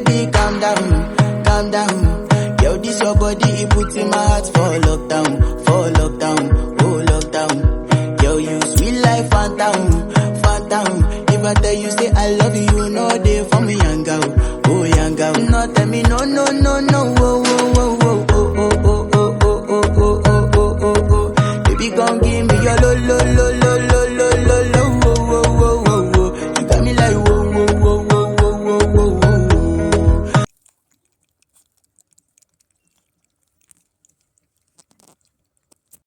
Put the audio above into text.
baby, calm down, calm down. Yo, this your body, it puts in my heart for lockdown, oh lockdown. Yo, you sweet life, phantom, phantom. If I tell you say I love you, you know they for me, young girl, oh young girl. No, tell me no, no, no, no,